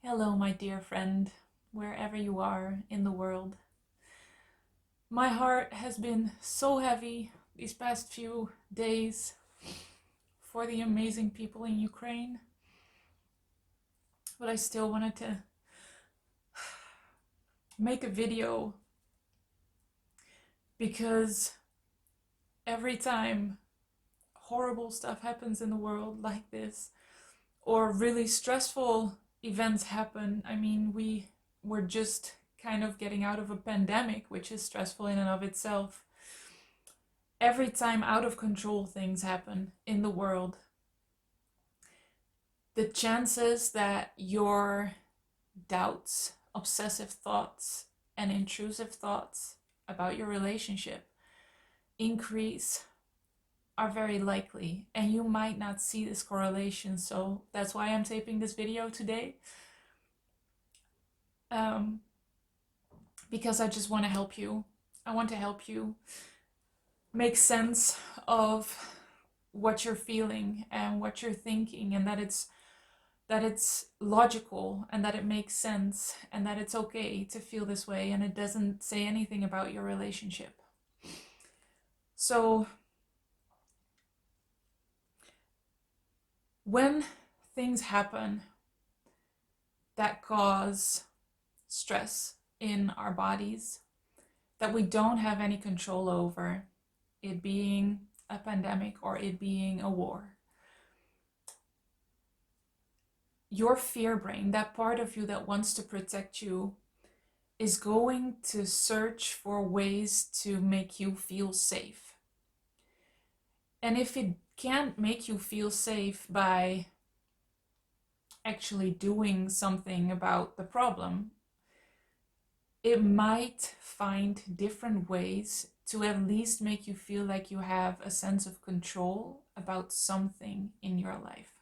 Hello, my dear friend, wherever you are in the world. My heart has been so heavy these past few days for the amazing people in Ukraine, but I still wanted to make a video because every time horrible stuff happens in the world like this, or really stressful events happen, we were just kind of getting out of a pandemic, which is stressful in and of itself. Every time out of control things happen in the world, the chances that your doubts, obsessive thoughts, and intrusive thoughts about your relationship increase are very likely, and you might not see this correlation. So that's why I'm taping this video today, because I just want to help you. I want to help you make sense of what you're feeling and what you're thinking, and that it's logical and that it makes sense and that it's okay to feel this way, and it doesn't say anything about your relationship. So when things happen that cause stress in our bodies that we don't have any control over, it being a pandemic or it being a war, your fear brain, that part of you that wants to protect you, is going to search for ways to make you feel safe. And if it can't make you feel safe by actually doing something about the problem, it might find different ways to at least make you feel like you have a sense of control about something in your life.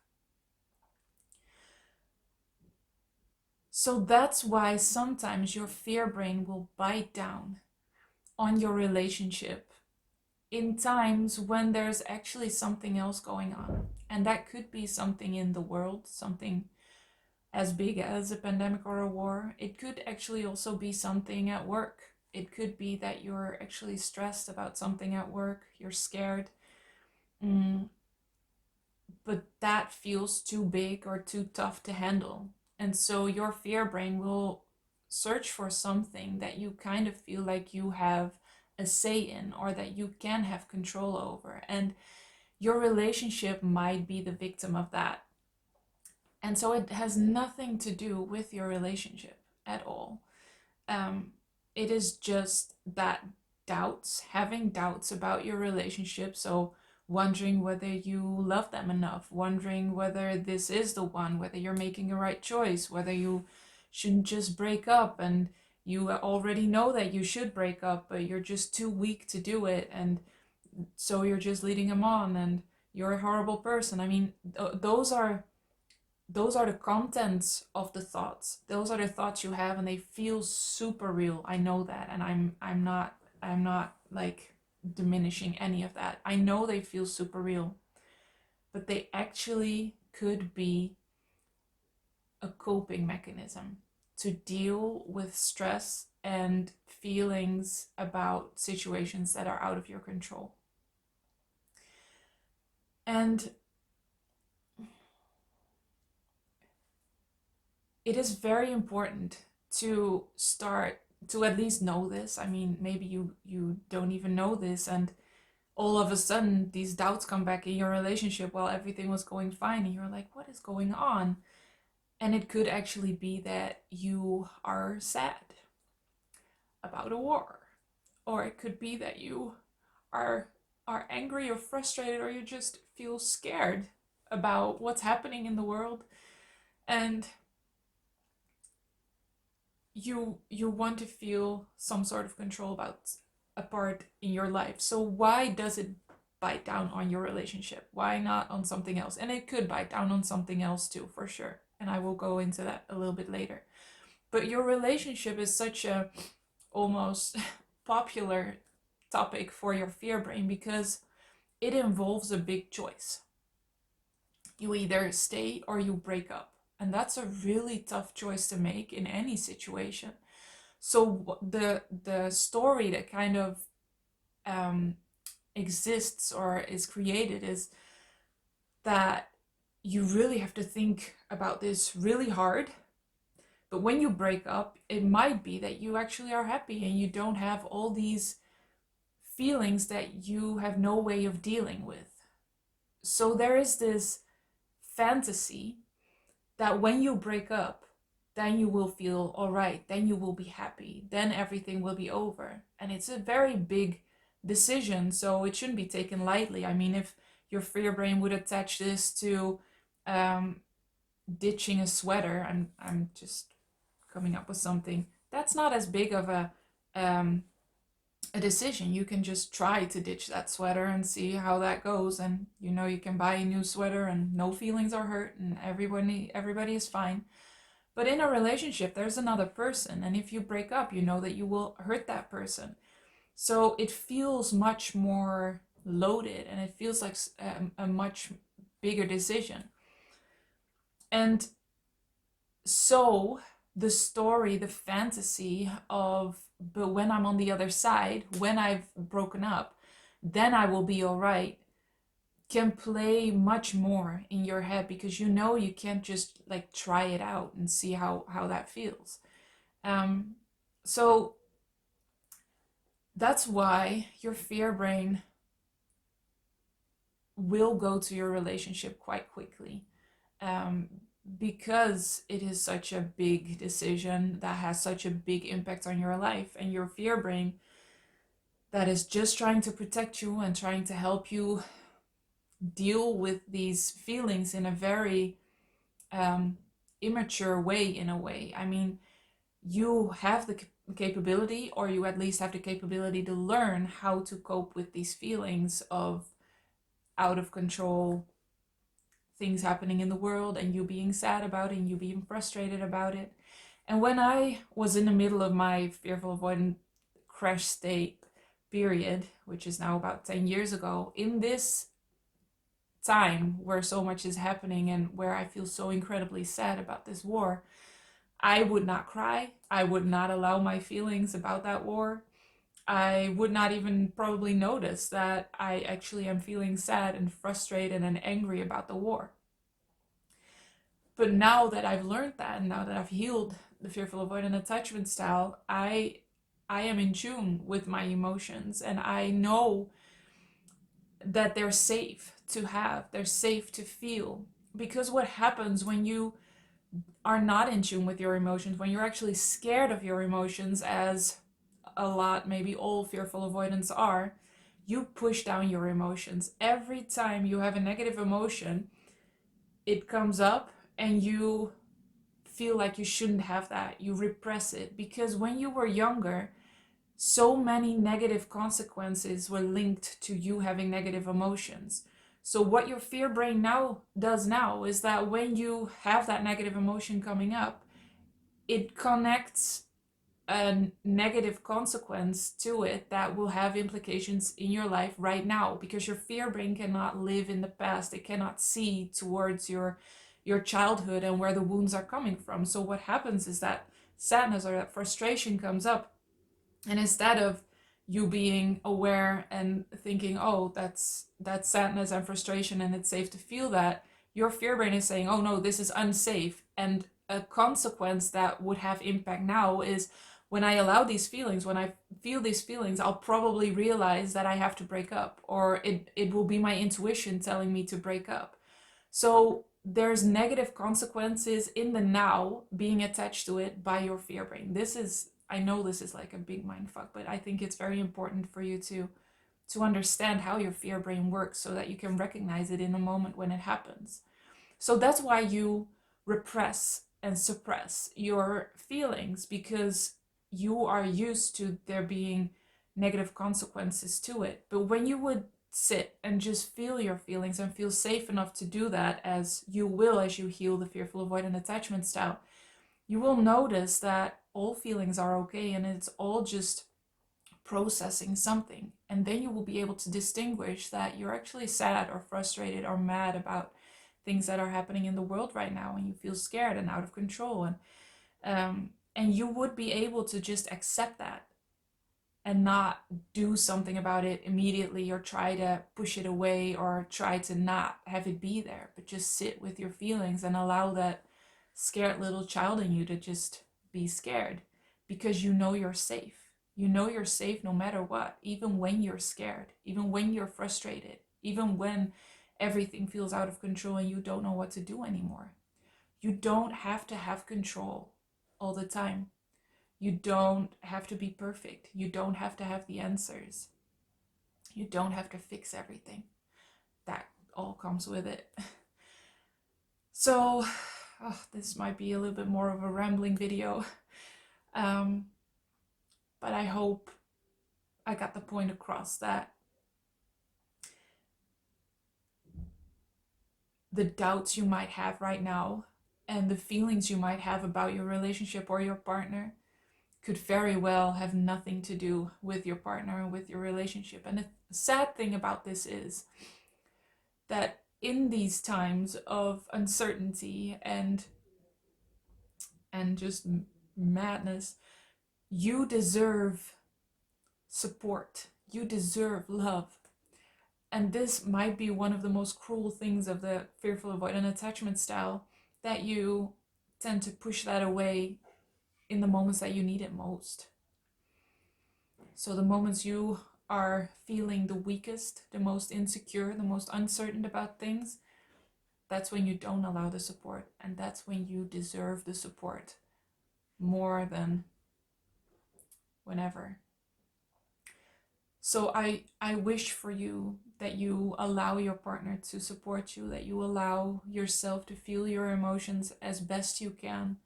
So that's why sometimes your fear brain will bite down on your relationship in times when there's actually something else going on. And that could be something in the world, something as big as a pandemic or a war. It could actually also be something at work. It could be that you're actually stressed about something at work, you're scared, but that feels too big or too tough to handle. And so your fear brain will search for something that you kind of feel like you have a say in, or that you can have control over. And your relationship might be the victim of that. And so it has nothing to do with your relationship at all. It is just that doubts, having doubts about your relationship. So wondering whether you love them enough, wondering whether this is the one, whether you're making a right choice, whether you shouldn't just break up, and you already know that you should break up, but you're just too weak to do it, and so you're just leading him on, and you're a horrible person. Those are the contents of the thoughts. Those are the thoughts you have, and they feel super real. I know that, and I'm not like diminishing any of that. I know they feel super real, but they actually could be a coping mechanism to deal with stress and feelings about situations that are out of your control. And it is very important to start to at least know this. Maybe you don't even know this, and all of a sudden these doubts come back in your relationship while everything was going fine, and you're like, what is going on? And it could actually be that you are sad about a war, or it could be that you are angry or frustrated, or you just feel scared about what's happening in the world, and you want to feel some sort of control about a part in your life. So why does it bite down on your relationship? Why not on something else? And it could bite down on something else too, for sure, and I will go into that a little bit later. But your relationship is such a almost popular topic for your fear brain because it involves a big choice. You either stay or you break up. And that's a really tough choice to make in any situation. So the story that kind of um, exists or is created is that you really have to think about this really hard. But when you break up, it might be that you actually are happy and you don't have all these feelings that you have no way of dealing with. So there is this fantasy that when you break up, then you will feel all right, then you will be happy, then everything will be over. And it's a very big decision, so it shouldn't be taken lightly. I mean, if your fear brain would attach this to um, ditching a sweater, I'm just coming up with something, that's not as big of um, a decision. You can just try to ditch that sweater and see how that goes, and you can buy a new sweater and no feelings are hurt and everybody is fine. But in a relationship there's another person, and if you break up, you know that you will hurt that person. So it feels much more loaded and it feels like a much bigger decision. And so the story, the fantasy of, but when I'm on the other side, when I've broken up, then I will be all right, can play much more in your head, because you can't just like try it out and see how that feels. Um, so that's why your fear brain will go to your relationship quite quickly. Um, because it is such a big decision that has such a big impact on your life, and your fear brain that is just trying to protect you and trying to help you deal with these feelings in a very um, immature way, in a way. I mean, you have the capability, or you at least have the capability to learn how to cope with these feelings of out of control things happening in the world, and you being sad about it and you being frustrated about it. And when I was in the middle of my fearful avoidant crash state period, which is now about 10 years ago, in this time where so much is happening and where I feel so incredibly sad about this war, I would not cry. I would not allow my feelings about that war. I would not even probably notice that I actually am feeling sad and frustrated and angry about the war. But now that I've learned that, and now that I've healed the fearful avoidant attachment style, I am in tune with my emotions, and I know that they're safe to have, they're safe to feel. Because what happens when you are not in tune with your emotions, when you're actually scared of your emotions, as a lot, maybe all fearful avoidants are, you push down your emotions. Every time you have a negative emotion, it comes up and you feel like you shouldn't have that. You repress it because when you were younger, so many negative consequences were linked to you having negative emotions. So what your fear brain now does now is that when you have that negative emotion coming up, it connects a negative consequence to it that will have implications in your life right now, because your fear brain cannot live in the past. It cannot see towards your childhood and where the wounds are coming from. So what happens is that sadness or that frustration comes up, and instead of you being aware and thinking, oh, that's sadness and frustration and it's safe to feel that, your fear brain is saying, oh no, this is unsafe. And a consequence that would have impact now is, when I allow these feelings, when I feel these feelings, I'll probably realize that I have to break up, or it will be my intuition telling me to break up. So there's negative consequences in the now being attached to it by your fear brain. This is, I know this is like a big mind fuck, but I think it's very important for you to understand how your fear brain works so that you can recognize it in a moment when it happens. So that's why you repress and suppress your feelings, because you are used to there being negative consequences to it. But when you would sit and just feel your feelings and feel safe enough to do that, as you will as you heal the fearful avoidant attachment style, you will notice that all feelings are okay and it's all just processing something. And then you will be able to distinguish that you're actually sad or frustrated or mad about things that are happening in the world right now, and you feel scared and out of control, and you would be able to just accept that and not do something about it immediately or try to push it away or try to not have it be there, but just sit with your feelings and allow that scared little child in you to just be scared, because you know you're safe. You know you're safe no matter what, even when you're scared, even when you're frustrated, even when everything feels out of control and you don't know what to do anymore. You don't have to have control all the time. You don't have to be perfect. You don't have to have the answers. You don't have to fix everything. That all comes with it. So, this might be a little bit more of a rambling video. But I hope I got the point across that the doubts you might have right now and the feelings you might have about your relationship or your partner could very well have nothing to do with your partner and with your relationship. And the sad thing about this is that in these times of uncertainty and just madness, you deserve support. You deserve love. And this might be one of the most cruel things of the fearful avoidant attachment style, that you tend to push that away in the moments that you need it most. So the moments you are feeling the weakest, the most insecure, the most uncertain about things, that's when you don't allow the support, and that's when you deserve the support more than whenever. So I wish for you that you allow your partner to support you, that you allow yourself to feel your emotions as best you can,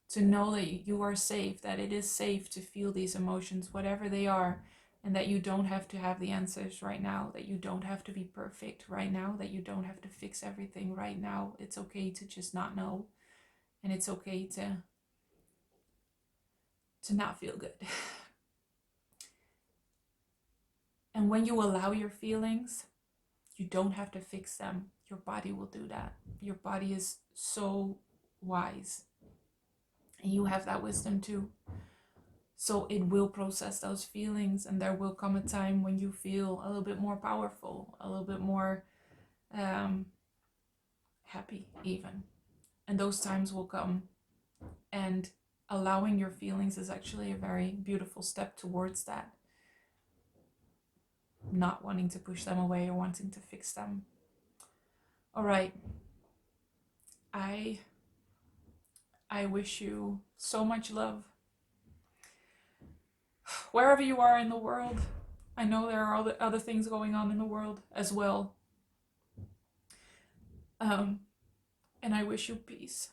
to know that you are safe, that it is safe to feel these emotions, whatever they are, and that you don't have to have the answers right now, that you don't have to be perfect right now, that you don't have to fix everything right now. It's okay to just not know, and it's okay to not feel good. And when you allow your feelings, you don't have to fix them. Your body will do that. Your body is so wise, and you have that wisdom too. So it will process those feelings, and there will come a time when you feel a little bit more powerful, a little bit more happy even. And those times will come, and allowing your feelings is actually a very beautiful step towards that. Not wanting to push them away or wanting to fix them. All right. I wish you so much love. Wherever you are in the world, I know there are other things going on in the world as well. And I wish you peace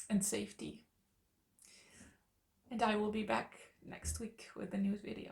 and safety. And I will be back next week with a new video.